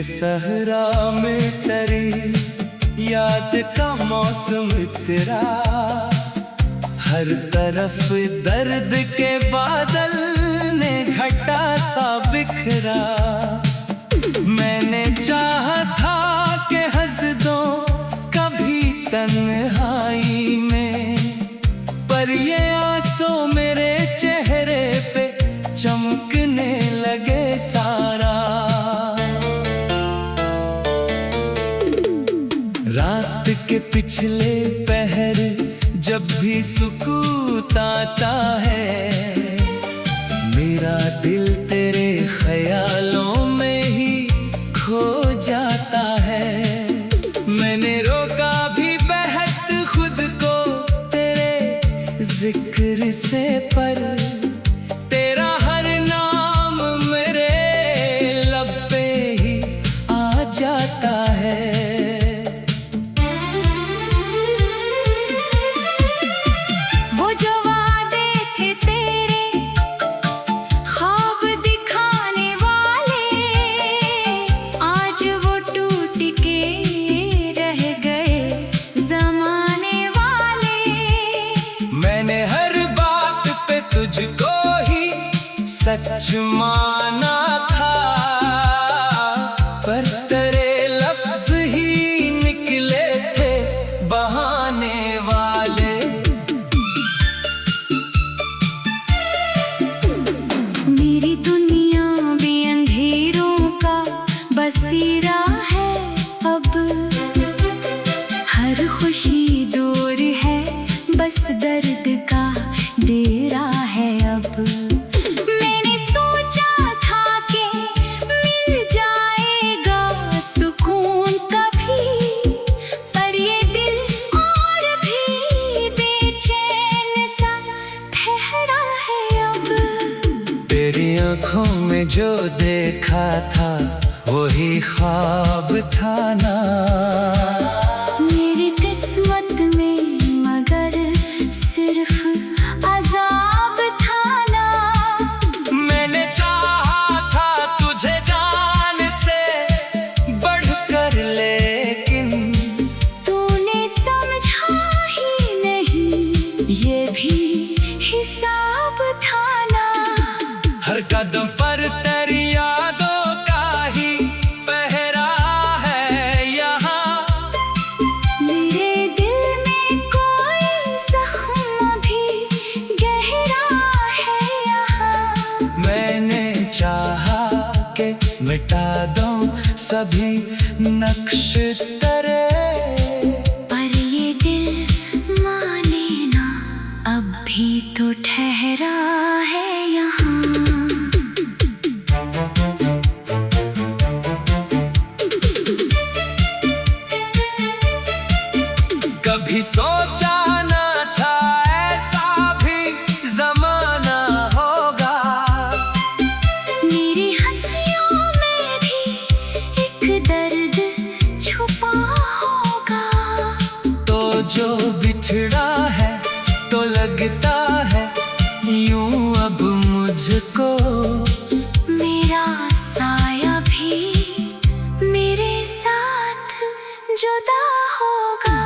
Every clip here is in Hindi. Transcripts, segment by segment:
सहरा में तेरी याद का मौसम तेरा, हर तरफ दर्द के बादल ने घटा सा बिखरा। मैंने चाहा था कि हंस दो कभी तन्हाई में, पर ये आंसू मेरे चेहरे पे चमकने लगे सारा। रात के पिछले पहर जब भी सुकून आता है, मेरा दिल तेरे ख्यालों में ही खो जाता है। मैंने रोका भी बेहद खुद को तेरे जिक्र से, पर तेरा हर नाम मेरे लब पे ही आ जाता है। तुझको ही सच माना था, पर तेरे लफ्ज ही निकले थे बहाने वाले। मेरी दुनिया भी अंधेरों का बसेरा है अब, हर खुशी दूर है बस दर्द का डेरा है अब। मैंने सोचा था कि मिल जाएगा सुकून कभी, पर ये दिल और भी बेचैन सा ठहरा है अब। तेरी आँखों में जो देखा था वही ख्वाब था ना, मेरी किस्मत में मगर सिर्फ अज़ाब था ना। मैंने चाहा था तुझे जान से बढ़कर, लेकिन तूने समझा ही नहीं ये भी हिसाब था ना। हर कदम पर तेरी यादों का ही पहरा है यहाँ। मेरे दिल में कोई जख्म भी गहरा है यहाँ। मैंने चाहा कि मिटा दूं सभी नक्श तेरे, पर ये दिल माने ना अब भी तो ठहरा है यहाँ। कभी सोचा ना था ऐसा भी जमाना होगा, मेरी हंसियों में भी एक दर्द छुपा होगा। तो जो बिछड़ा है तो लगता है यूं अब मुझको, मेरा साया भी मेरे साथ जुदा होगा।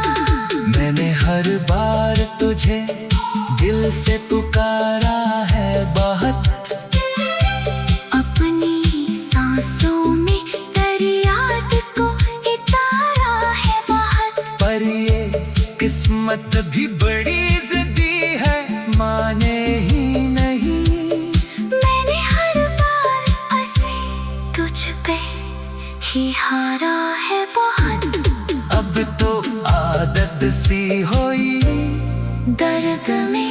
मैंने हर बार तुझे दिल से पुकारा है बहुत, अपनी सांसों में तेरी याद को इतारा है बहुत, पर ये किस्मत भी बड़ी जिद्दी है, माने ही नहीं। मैंने हर बार हंसे तुझ पे ही हारा है बहुत। अब तो आदत सी हुई दर्द में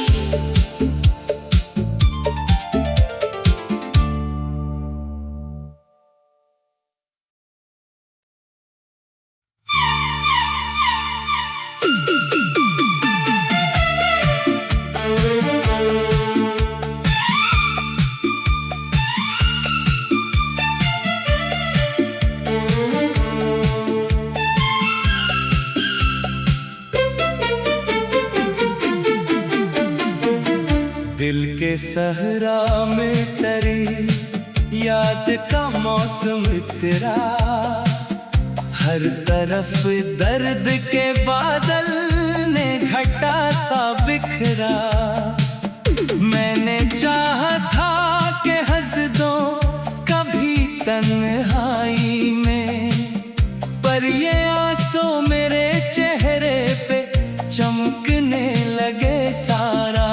दिल के सहरा में तेरी याद का मौसम तेरा, हर तरफ दर्द के बादल ने घटा सा बिखरा। मैंने चाहा था कि हंस दो कभी तन्हाई में, पर ये आंसू मेरे चेहरे पे चमकने लगे सारा।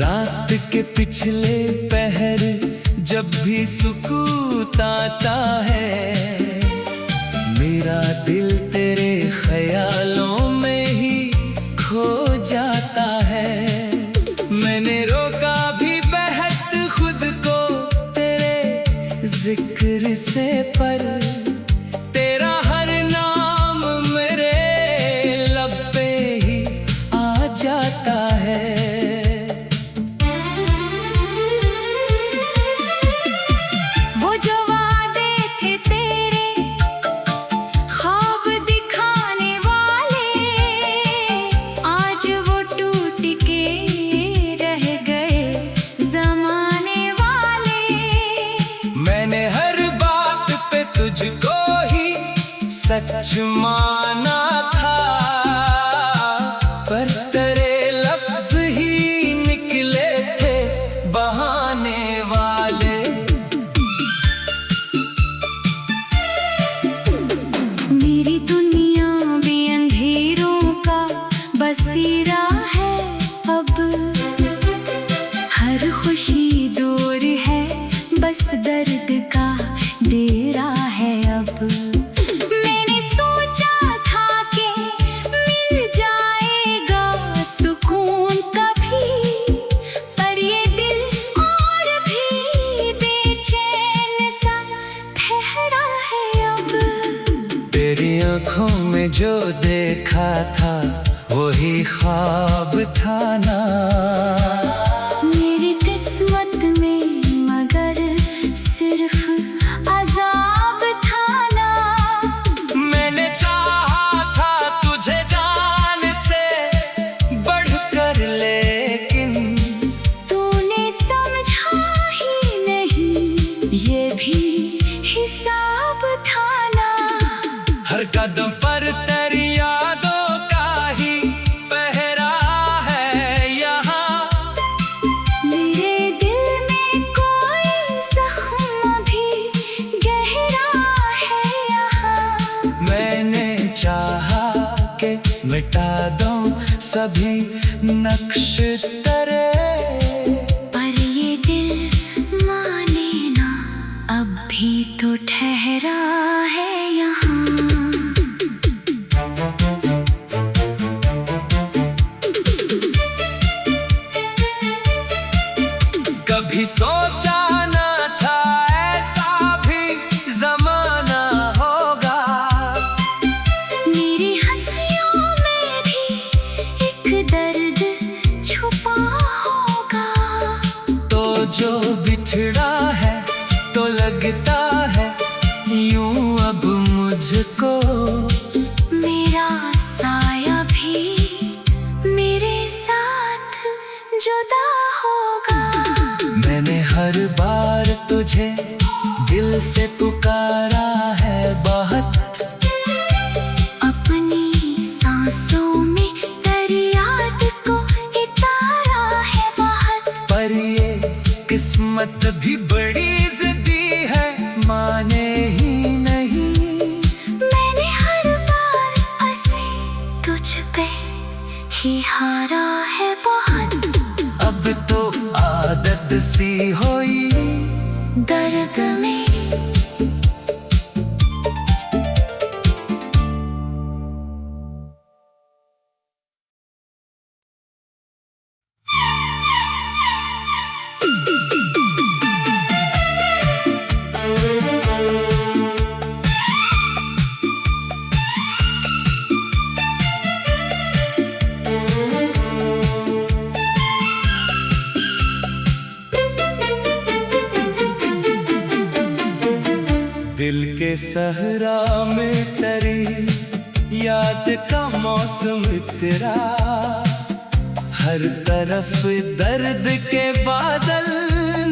रात के पिछले पहर जब भी सुकून आता है, मेरा दिल तेरे ख्यालों में ही खो जाता है। मैंने रोका भी बेहद खुद को तेरे जिक्र से, पर तेरा हर नाम मेरे लब पे ही आ जाता है। तुझको ही सच माना था, पर तेरे लफ्ज ही निकले थे बहाने वाले। मेरी दुनिया भी अंधेरों का बसेरा है अब, हर खुशी दूर है बस दर्द का डेरा है अब। मैंने सोचा था कि मिल जाएगा सुकून कभी, पर ये दिल और भी बेचैन सा ठहरा है अब। तेरी आंखों में जो देखा था वही ख्वाब था ना, मेरी किस्मत में मगर सिर्फ अज़ाब था ना। मैंने चाहा था तुझे जान से बढ़कर, लेकिन तूने समझा ही नहीं, ये भी हिसाब था ना। हर कदम पर तेरी यादों का ही पहरा है यहाँ। मेरे दिल में कोई जख्म भी गहरा है यहाँ। मैंने चाहा कि मिटा दूं सभी नक्श तेरे, पर ये दिल माने ना, अब भी तो ठहरा है यहाँ। कभी सोचा ना था ऐसा भी जमाना होगा, मेरी हंसियों में भी एक दर्द छुपा होगा। तो जो बिछड़ा है तो लगता है यूं अब मुझको, मेरा साया भी मेरे साथ जुदा होगा। मैंने हर बार तुझे दिल से पुकारा है बहुत, अपनी सांसों में तेरी याद को इतारा है बहुत, पर ये किस्मत भी बड़ी जिद्दी है, माने ही नहीं। मैंने हर बार ऐसे तुझ पे ही हारा है बहुत, अब तो आदत सी हुई दर्द में। दिल के सहरा में तेरी याद का मौसम तेरा, हर तरफ दर्द के बादल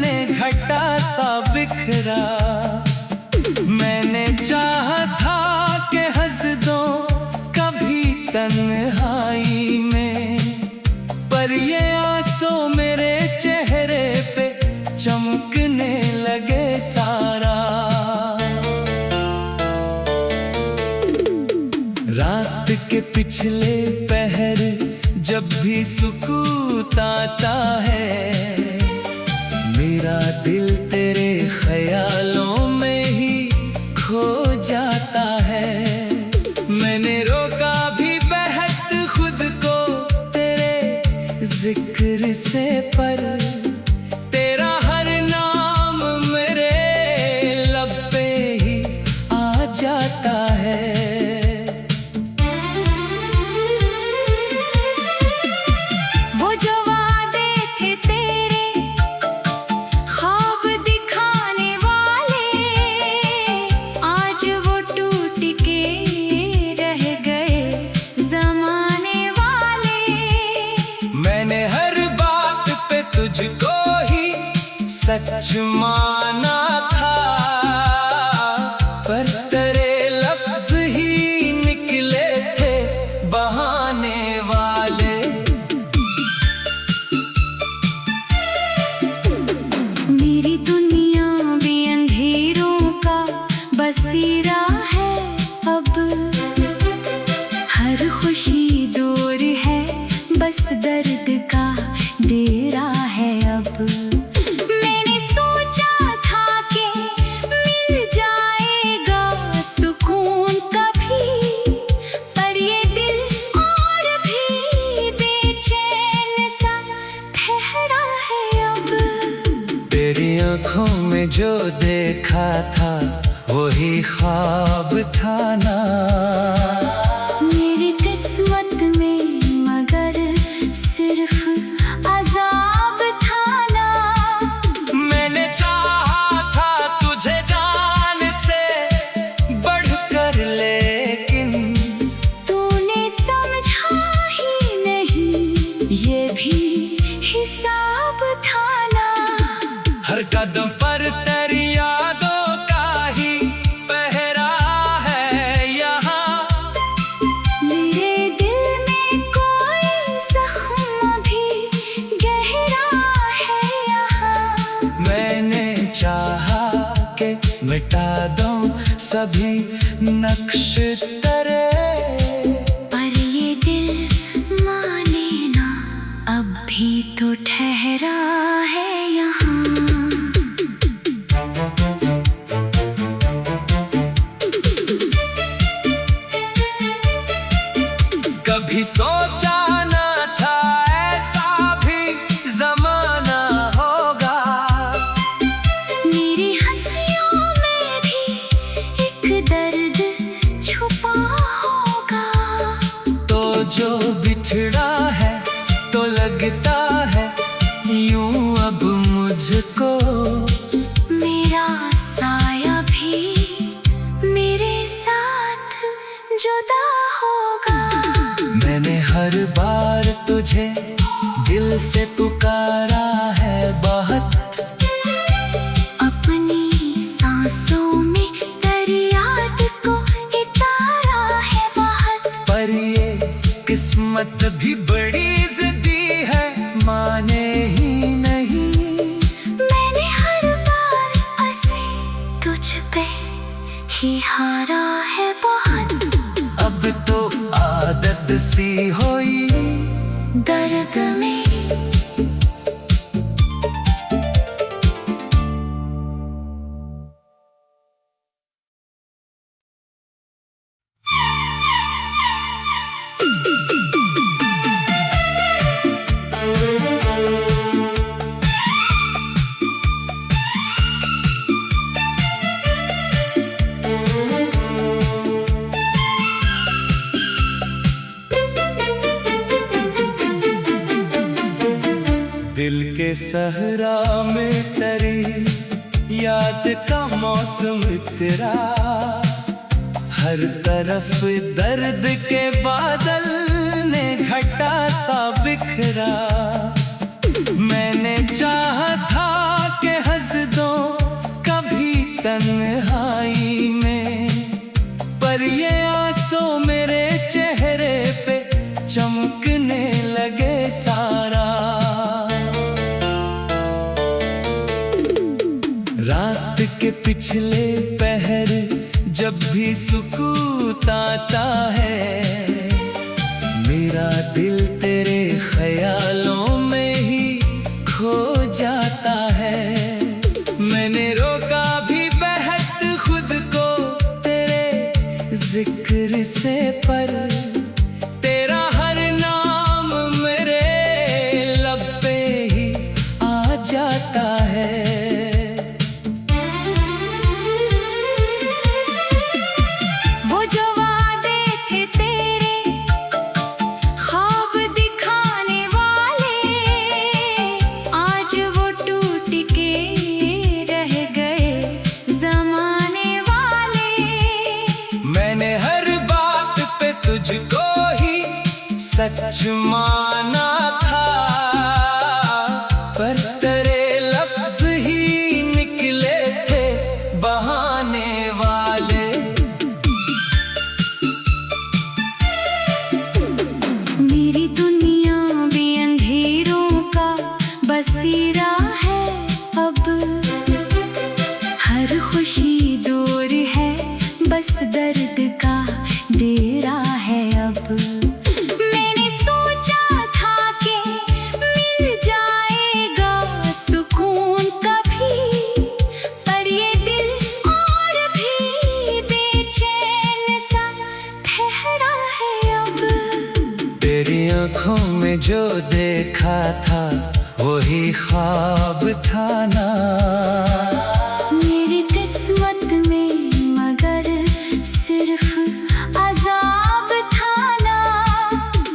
ने घटा सा बिखरा। मैंने चाहा था कि हंस दो कभी तन्हाई में, पर ये आंसू मेरे चेहरे पे चमकने लगे सारा। रात के पिछले पहर जब भी सुकून आता है, मेरा दिल तेरे ख्यालों में ही खो जाता है। मैंने रोका भी बेहद खुद को तेरे जिक्र से, पर तेरा हर नाम मेरे लब पे ही आ जाता है। तुझको ही सच माना था, पर तेरे लफ्ज ही निकले थे बहाने वाले। मेरी दुनिया भी अंधेरों का बसेरा है अब, हर खुशी दूर है बस दर्द का डेरा है अब। मैंने सोचा था कि मिल जाएगा सुकून कभी, पर ये दिल और भी बेचैन सा ठहरा है अब। तेरी आंखों में जो देखा था वही ख्वाब था ना, मेरी किस्मत में मगर सिर्फ अज़ाब था ना। मैंने चाहा था तुझे जान से बढ़कर, लेकिन तूने समझा ही नहीं ये भी हिसाब था ना। हर कदम पर तेरी यादों का ही पहरा है यहाँ। मेरे दिल में कोई जख्म भी गहरा है यहाँ। मैंने चाहा कि मिटा दूं सभी नक्श तेरे, पर ये दिल माने ना अब भी तो ठहरा है यहाँ। कभी सोचा न था ऐसा भी जमाना होगा, मेरी हंसियों में भी एक दर्द छुपा होगा। तो जो बिछड़ा है तो लगता है यूं अब मुझको, मेरा साया भी मेरे साथ जुदा होगा। मैंने हर बार तुझे दिल से पुकारा है बहुत, अपनी सांसों में तेरी याद को इतारा है बहुत, पर ये किस्मत भी बड़ी ज़िद्दी है, माने ही नहीं। मैंने हर बार ऐसे तुझ पे ही हारा है बहुत, अब तो आदत सी हुई दर्द में। दिल के सहरा में तेरी याद का मौसम तेरा, हर तरफ दर्द के बादल ने घटा सा बिखरा। पिछले पहर जब भी सुकून आता है, मेरा दिल तेरे ख्यालों में ही खो जाता है। मैंने रोका भी बेहद खुद को तेरे जिक्र से, पर तेरा हर नाम मेरे लब पे ही आ जाता है। वो जो वादे थे तेरे ख्वाब दिखाने वाले, आज वो टूट के रह गए जमाने वाले। मैंने हर बात पे तुझको ही सच माना था, पर तेरे लफ्ज ही निकले थे बहाने वाले। मेरी दुनिया भी अंधेरों का बसेरा है अब, हर खुशी दूर है बस दर्द का डेरा है अब। मैंने सोचा था कि मिल जाएगा सुकून कभी, पर ये दिल और भी बेचैन सा ठहरा है अब। तेरी आंखों में जो देखा था वही ख्वाब था ना, मेरी किस्मत में मगर सिर्फ अजाब था ना।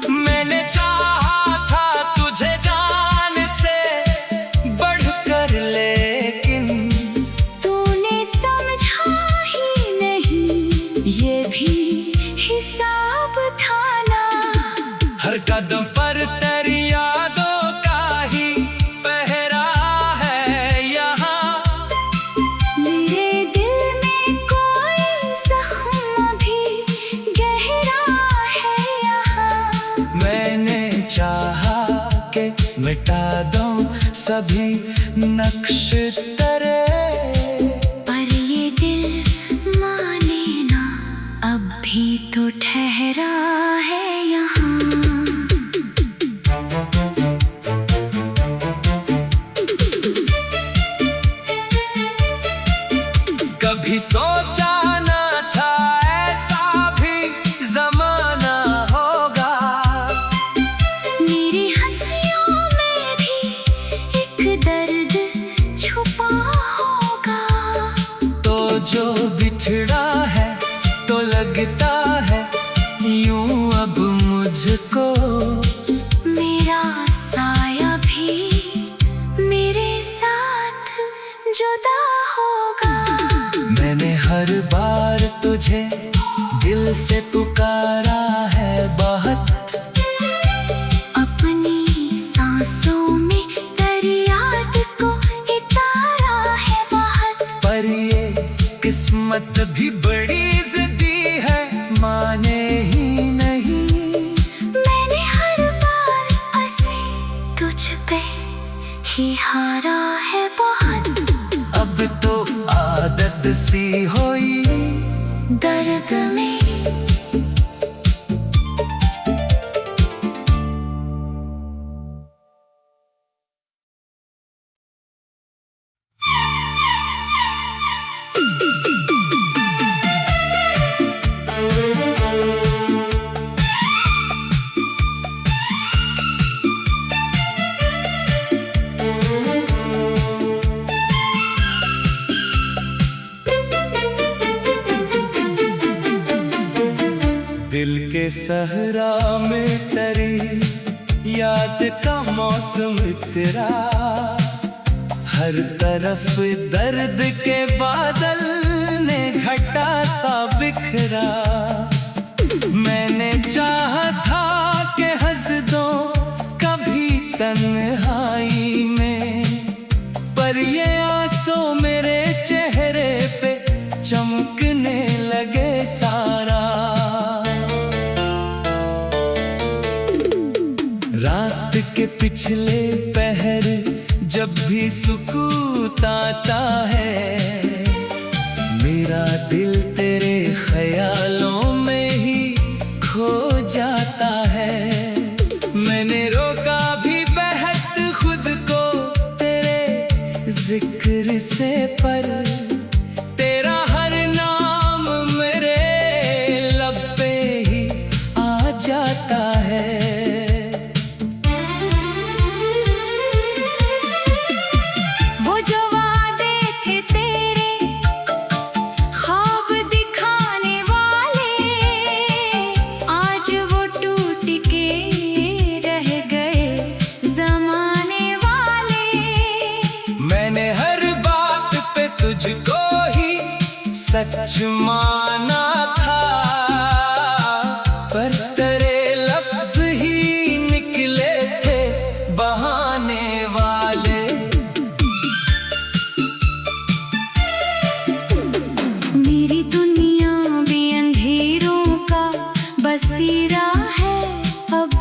मैंने चाहा था तुझे जान से बढ़कर, लेकिन तूने समझा ही नहीं ये भी हिसाब था ना। हर कदम पर तेरी यादों का ही पहरा है यहाँ। मेरे दिल में कोई जख्म भी गहरा है यहाँ। मैंने चाहा कि मिटा दूं सभी नक्श तेरे, पर ये दिल माने ना अब भी तो ठहरा है यहाँ। कभी सोचा न था ऐसा भी जमाना होगा। मेरी हंसियों में भी एक दर्द छुपा होगा। तो जो बिछड़ा है तो लगता है यूं अब मुझको, मेरा साया भी मेरे साथ जुदा होगा। मैंने हर बार तुझे दिल से पुकारा है बहुत, अपनी सांसों में तेरी याद को इतारा है बहुत। पर ये किस्मत भी बड़ी जिद्दी है, माने ही नहीं। मैंने हर बार ऐसे तुझ पे ही हारा है बहुत। अब तो आदत सी हुई दर्द में दिल के सहरा में तेरी याद का मौसम तेरा, हर तरफ दर्द के बादल ने घटा सा बिखरा। मैंने चाहा था कि हंस दो कभी तन्हाई में, पर ये आंसू मेरे चेहरे पे चमकने लगे सारा। रात के पिछले पहर जब भी सुकून आता है, मेरा दिल तेरे ख्यालों में ही खो जाता है। मैंने रोका भी बहत खुद को तेरे जिक्र से, पर तेरा हर नाम मेरे लब पे ही आ जाता है। वो जो वादे थे तेरे ख्वाब दिखाने वाले, आज वो टूट के रह गए जमाने वाले। मैंने हर बात पे तुझको ही सच माना था, पर तेरे लफ्ज ही निकले थे बहाने वाले। मेरी दुनिया भी अंधेरों का बसेरा है अब,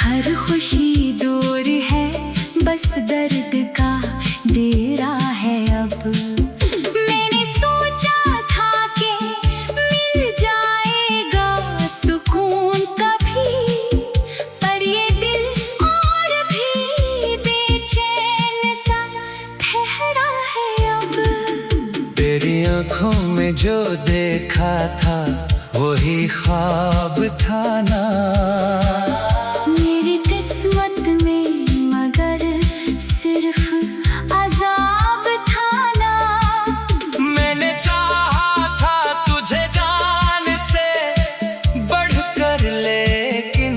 हर खुशी दूर है बस दर्द का डेरा है अब। मैंने सोचा था कि मिल जाएगा सुकून कभी, पर ये दिल और भी बेचैन सा ठहरा है अब। तेरी आंखों में जो देखा था वही ख्वाब था ना, मेरी किस्मत में मगर सिर्फ अजाब था ना। मैंने चाहा था तुझे जान से बढ़कर, लेकिन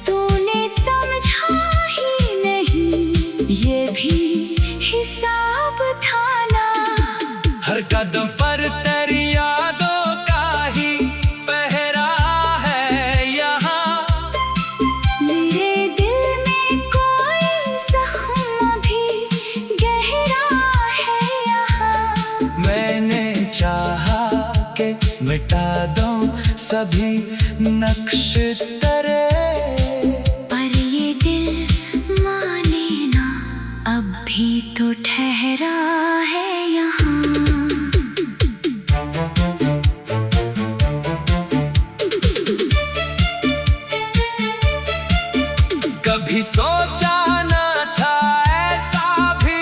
तूने समझा ही नहीं ये भी हिसाब था ना। हर कदम पर तेरी यादों का ही पहरा है यहाँ। मेरे दिल में कोई जख्म भी गहरा है यहाँ। मैंने चाहा कि मिटा दूं सभी नक्श तेरे, पर ये दिल माने ना अब भी तो ठहरा है यहाँ। कभी सोचा न था ऐसा भी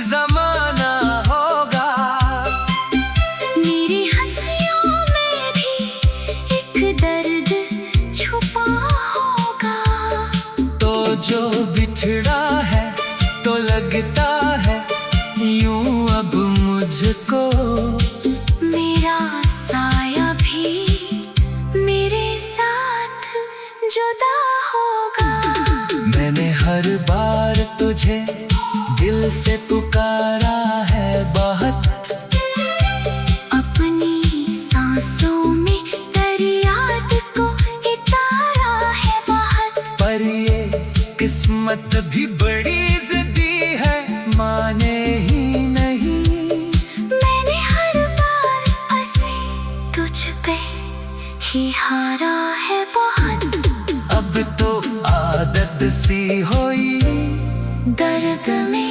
जमाना होगा। मेरी हंसियों में भी एक दर्द छुपा होगा। तो जो बिछड़ा है तो लगता है यूं अब मुझको, मेरा साया भी मेरे साथ जुदा होगा। मैंने हर बार तुझे दिल से पुकारा है बहुत, अपनी सांसों में तेरी याद को इतारा है बहुत। पर ये किस्मत भी बड़ी जिद्दी है, माने ही नहीं। मैंने हर बार ऐसे तुझ पे ही हारा है बहुत। अब तो आदत सी हुई दर्द में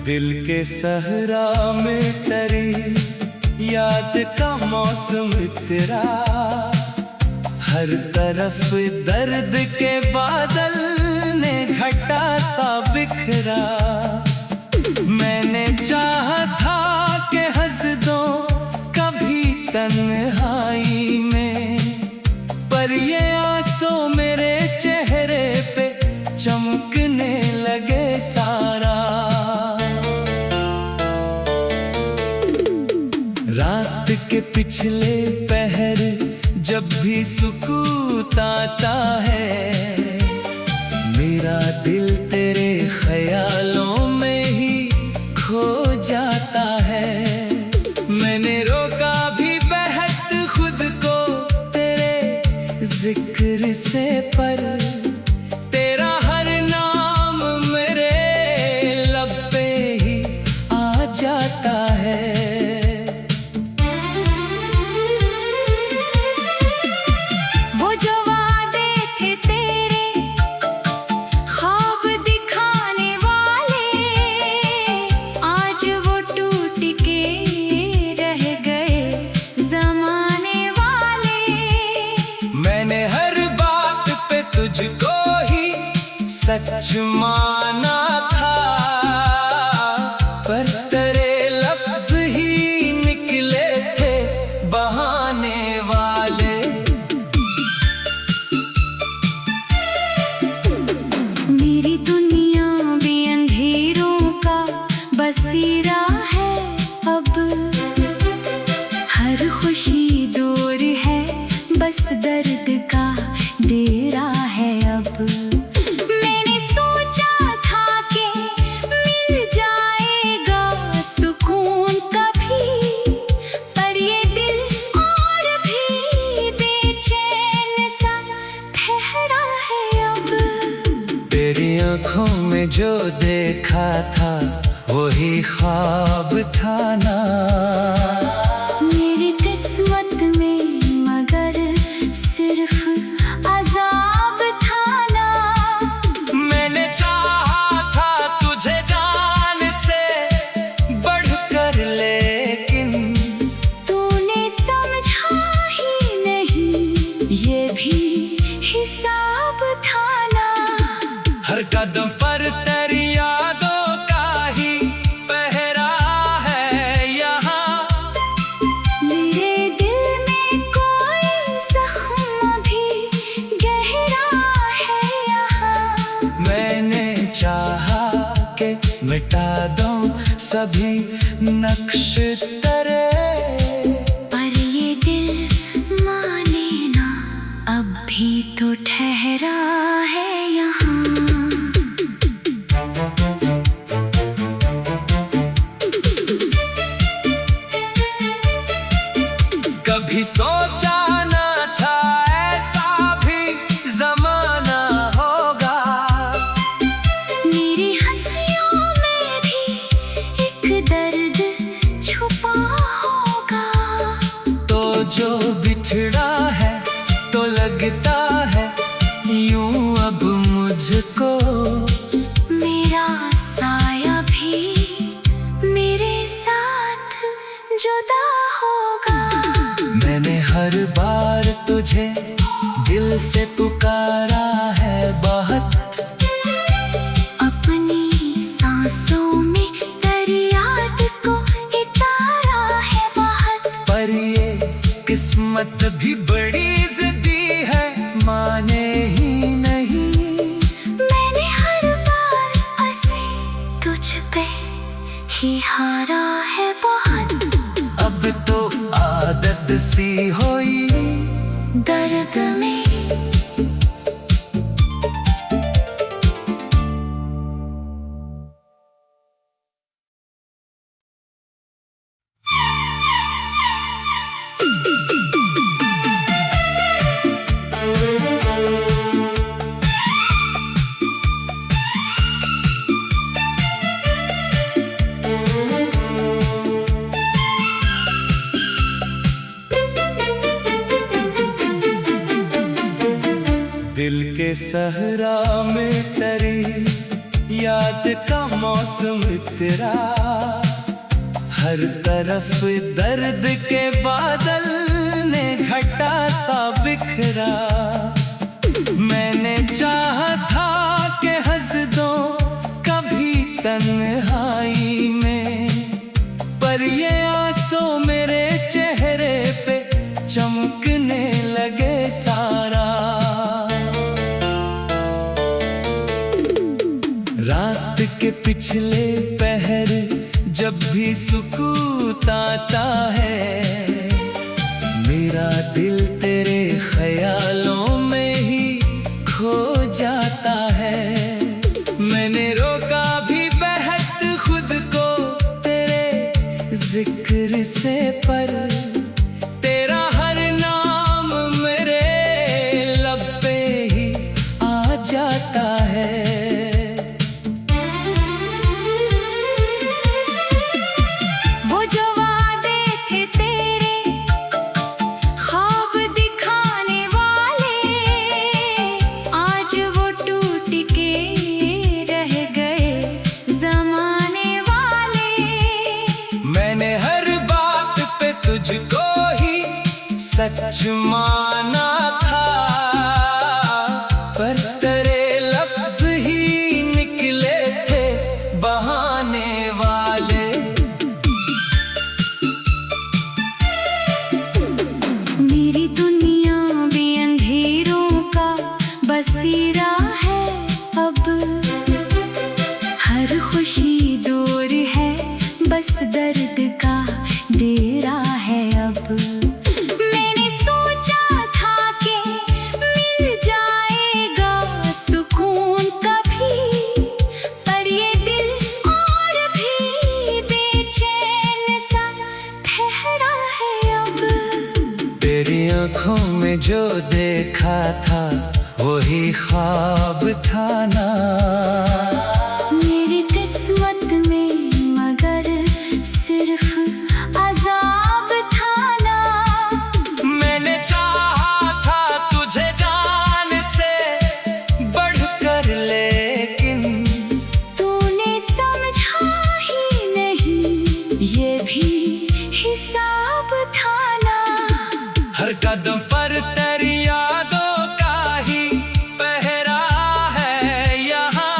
दिल के सहरा में तेरी याद का मौसम तेरा, हर तरफ दर्द के बादल ने घटा सा बिखरा। मैंने चाहा था कि हंस दो कभी तन्हाई में, पर ये आंसू मेरे चेहरे पे चमकने लगे सारा। रात के पिछले पहर जब भी सुकून आता है, मेरा दिल तेरे ख्यालों में ही खो जाता है। जिक्र से पर तेरा हर नाम मेरे लब पे ही आ जाता है। वो जो वादे थे तेरे ख्वाब दिखाने वाले, आज वो टूट के रह गए जमाने वाले। मैंने हर बात पे तुझको ही सच माना था, पर तेरे लफ्ज ही निकले थे बहाने वाले। मेरी दुनिया भी अंधेरों का बसेरा है अब, हर खुशी दूर है बस दर्द का डेरा है अब। मैंने सोचा था कि मिल जाएगा सुकून कभी, पर ये दिल और भी बेचैन सा ठहरा है अब। तेरी आंखों में जो देखा था वही ख्वाब था ना, मेरी किस्मत में मगर सिर्फ अजाब था ना। मैंने चाहा था तुझे जान से बढ़कर, लेकिन तूने समझा ही नहीं ये भी हिसाब था ना। हर कदम पर तेरी यादों का ही पहरा है यहाँ। मेरे दिल में कोई जख्म भी गहरा है यहाँ। मैंने चाहा कि मिटा दूं सभी नक्श तेरे, पर ये दिल माने ना अब भी तो ठहरा है यहाँ। कभी सोचा न था ऐसा भी जमाना होगा। मेरी हंसियों में भी एक दर्द छुपा होगा। तो जो बिछड़ा है तो लगता है यूं अब मुझको, मेरा साया भी मेरे साथ जुदा होगा। मैंने हर बार तुझे दिल से पुकारा है बहुत, अपनी सांसों में तेरी याद को इतारा है बहुत। पर ये किस्मत भी बड़ी जिद्दी है, माने ही नहीं। मैंने हर बार ऐसे तुझ पे ही हारा है बहुत। अब तो आदत सी हुई दर्द में दिल के सहरा में तेरी याद का मौसम तेरा, हर तरफ दर्द के बादल ने घटा सा बिखरा। मैंने चाहा था कि हंस दो कभी तन्हाई में, पर ये आंसू मेरे चेहरे पे चमकने लगे सारा। रात के पिछले पहर जब भी सुकून आता है, मेरा दिल तेरे ख्यालों में ही खो जाता है। मैंने रोका भी बहत खुद को तेरे जिक्र से, पर तेरा हर नाम मेरे अजमाना था, पर तेरे लफ्ज ही निकले थे बहाने वाले। मेरी दुनिया भी अंधेरों का बसेरा है अब, हर खुशी दूर है, बस दर्द का डेरा है अब। मैंने सोचा था कि मिल जाएगा सुकून कभी, पर ये दिल और भी बेचैन सा ठहरा है अब। तेरी आंखों में जो देखा था वही ख्वाब था ना, मेरी किस्मत में मगर सिर्फ अजाब था ना। मैंने चाहा था तुझे जान से बढ़कर, लेकिन तूने समझा ही नहीं, ये भी हिसाब था ना। हर कदम पर तेरी यादों का ही पहरा है यहाँ।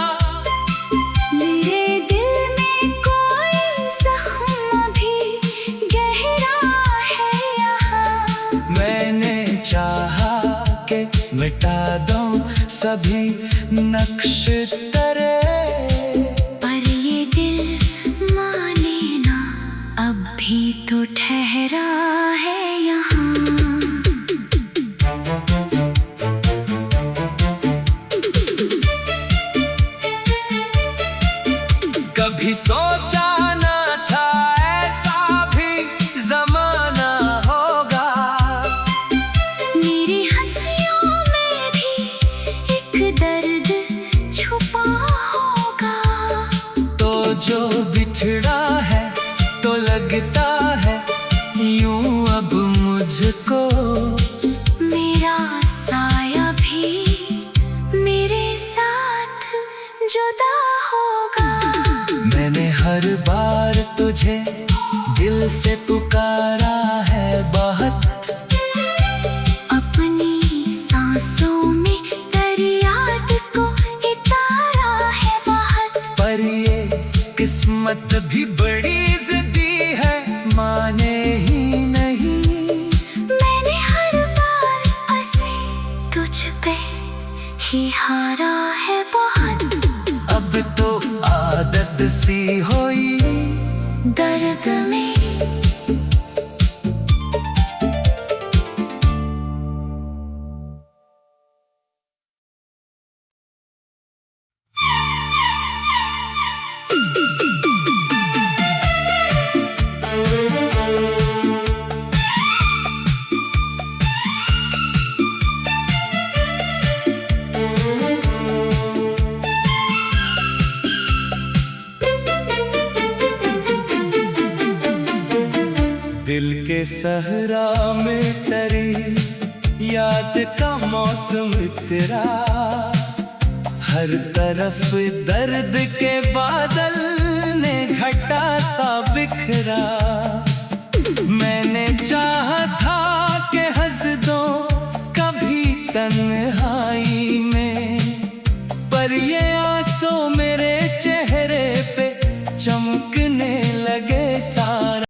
मेरे दिल में कोई जख्म भी गहरा है यहाँ। मैंने चाहा कि मिटा दूं सभी नक्श तेरे, पर ये दिल माने ना, अब भी तो ठहरा है यहाँ। कभी सोचा न था ऐसा भी जमाना होगा। मेरी हंसियों में भी एक दर्द छुपा होगा। तो जो बिछड़ा है तो लगता है यूं अब मुझको, मेरा साया भी मेरे साथ जुदा होगा। मैंने हर बार तुझे दिल से पुकारा है बहुत, अपनी सांसों में तेरी याद को इतारा है बहुत। पर ये किस्मत भी बड़ी जिद्दी है, माने ही नहीं। मैंने हर बार ऐसे तुझ पे ही हारा है बहुत। अब तो आदत सी हुई दर्द में दिल के सहरा में तेरी याद का मौसम तेरा, हर तरफ दर्द के बादल ने घटा सा बिखरा। मैंने चाहा था कि हंस दो कभी तन्हाई में, पर ये आंसू मेरे